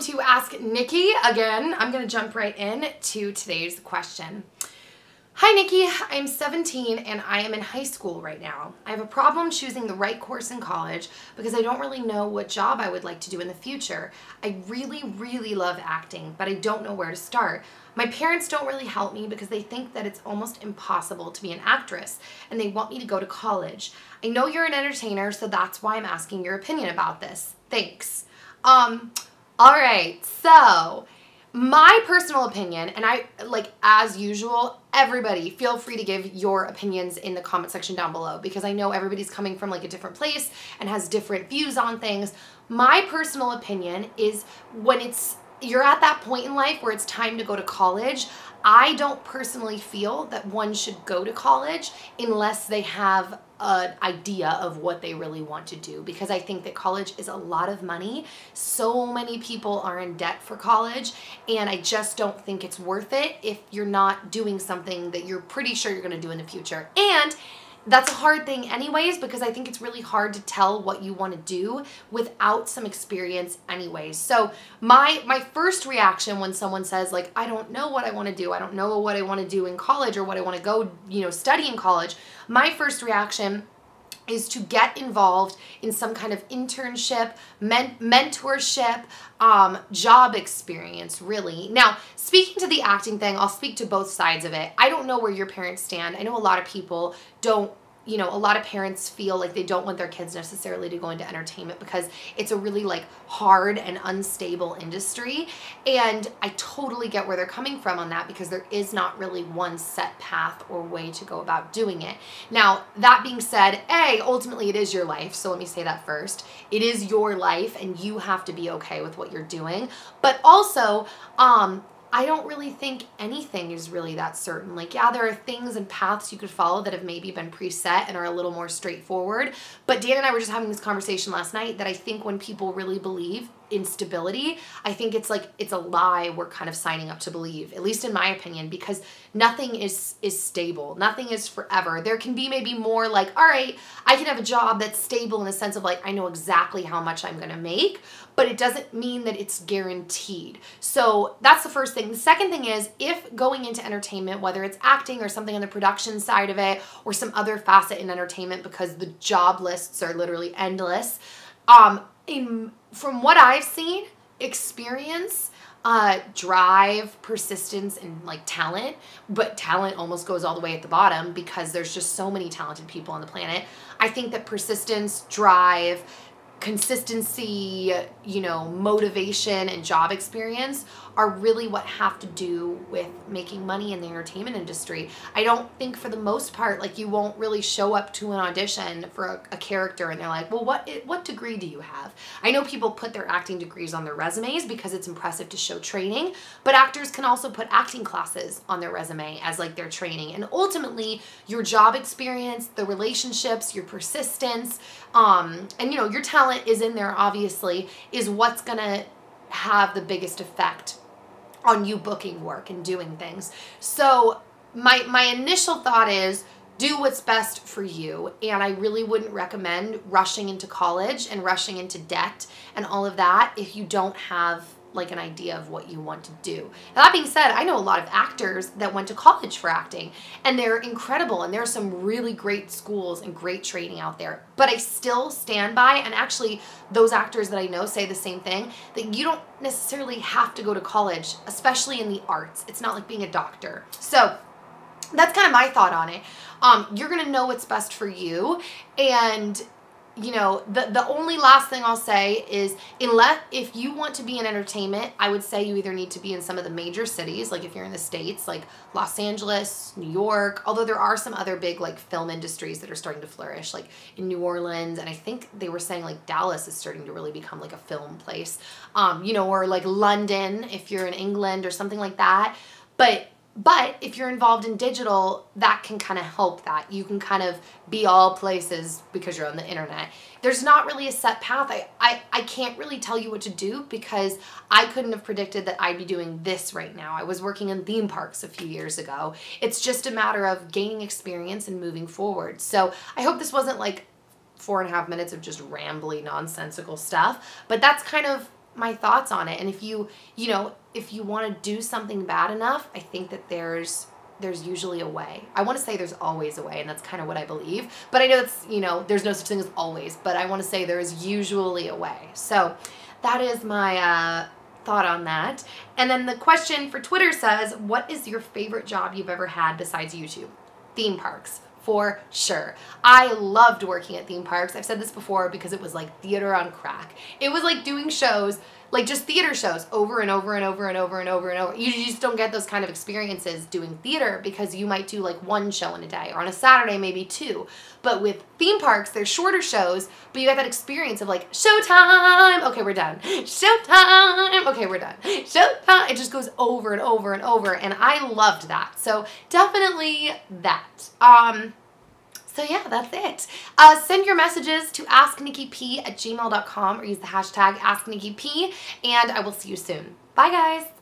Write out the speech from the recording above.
welcome to Ask Nikki. Again, I'm going to jump right in to today's question. Hi Nikki, I'm 17 and I am in high school right now. I have a problem choosing the right course in college because I don't really know what job I would like to do in the future. I really love acting, but I don't know where to start. My parents don't really help me because they think that it's almost impossible to be an actress and they want me to go to college. I know you're an entertainer, so that's why I'm asking your opinion about this. Thanks. All right, so my personal opinion, and as usual, everybody feel free to give your opinions in the comment section down below because I know everybody's coming from like a different place and has different views on things. My personal opinion is when you're at that point in life where it's time to go to college, I don't personally feel that one should go to college unless they have an idea of what they really want to do, because I think that college is a lot of money. So many people are in debt for college, and I just don't think it's worth it if you're not doing something that you're pretty sure you're going to do in the future. And that's a hard thing anyways, because I think it's really hard to tell what you want to do without some experience anyways. So my first reaction when someone says like, I don't know what I want to do, I don't know what I want to do in college or what I want to go, study in college, my first reaction is to get involved in some kind of internship, mentorship, job experience, really. Now, speaking to the acting thing, I'll speak to both sides of it. I don't know where your parents stand. I know a lot of people don't, a lot of parents feel like they don't want their kids necessarily to go into entertainment because it's a really like hard and unstable industry. And I totally get where they're coming from on that because there is not really one set path or way to go about doing it. Now, that being said, ultimately it is your life. So let me say that first. It is your life and you have to be okay with what you're doing. But also, I don't really think anything is really that certain. Like, yeah, there are things and paths you could follow that have maybe been preset and are a little more straightforward. But Dan and I were just having this conversation last night that I think when people really believe in stability, I think it's like, it's a lie we're kind of signing up to believe, at least in my opinion, because nothing is stable. Nothing is forever. There can be maybe more like, all right, I can have a job that's stable in the sense of like, I know exactly how much I'm going to make, but it doesn't mean that it's guaranteed. So that's the first thing. The second thing is, if going into entertainment, whether it's acting or something on the production side of it or some other facet in entertainment, because the job lists are literally endless, from what I've seen, experience, drive, persistence, and like talent, but talent almost goes all the way at the bottom because there's just so many talented people on the planet. I think that persistence, drive, consistency, motivation, and job experience are really what have to do with making money in the entertainment industry. I don't think for the most part, like, you won't really show up to an audition for a character and they're like, well, what degree do you have? I know people put their acting degrees on their resumes because it's impressive to show training, but actors can also put acting classes on their resume as like their training. And ultimately, your job experience, the relationships, your persistence, and your talent is in there, obviously, is what's gonna have the biggest effect on you booking work and doing things. So my initial thought is do what's best for you, and I really wouldn't recommend rushing into college and rushing into debt and all of that if you don't have like an idea of what you want to do. Now, that being said, I know a lot of actors that went to college for acting and they're incredible, and there are some really great schools and great training out there. But I still stand by, and actually those actors that I know say the same thing, that you don't necessarily have to go to college, especially in the arts. It's not like being a doctor. So that's kind of my thought on it. You're gonna know what's best for you, and the only last thing I'll say is, if you want to be in entertainment, I would say you either need to be in some of the major cities, like if you're in the States, like Los Angeles, New York, although there are some other big like film industries that are starting to flourish, like in New Orleans, and I think they were saying like Dallas is starting to really become like a film place, or like London if you're in England or something like that. But if you're involved in digital, that can kind of help that. You can kind of be all places because you're on the internet. There's not really a set path. I can't really tell you what to do because I couldn't have predicted that I'd be doing this right now. I was working in theme parks a few years ago. It's just a matter of gaining experience and moving forward. So I hope this wasn't like 4.5 minutes of just rambly, nonsensical stuff, but that's kind of my thoughts on it. And if you know, if you want to do something bad enough, I think that there's usually a way. I want to say there's always a way, and that's kind of what I believe. But I know that's, you know, there's no such thing as always, but I want to say there is usually a way. So that is my thought on that. And then the question for Twitter says, what is your favorite job you've ever had besides YouTube? Theme parks. For sure. I loved working at theme parks. I've said this before because it was like theater on crack. It was like doing shows, like just theater shows over and over and over and over and over and over. You just don't get those kind of experiences doing theater because you might do like one show in a day, or on a Saturday maybe two. But with theme parks, they're shorter shows, but you got that experience of like, showtime, okay, we're done. Showtime, okay, we're done. Showtime, it just goes over and over and over, and I loved that. So definitely that. So yeah, that's it. Send your messages to asknikkip@gmail.com or use the hashtag asknikkip, and I will see you soon. Bye guys.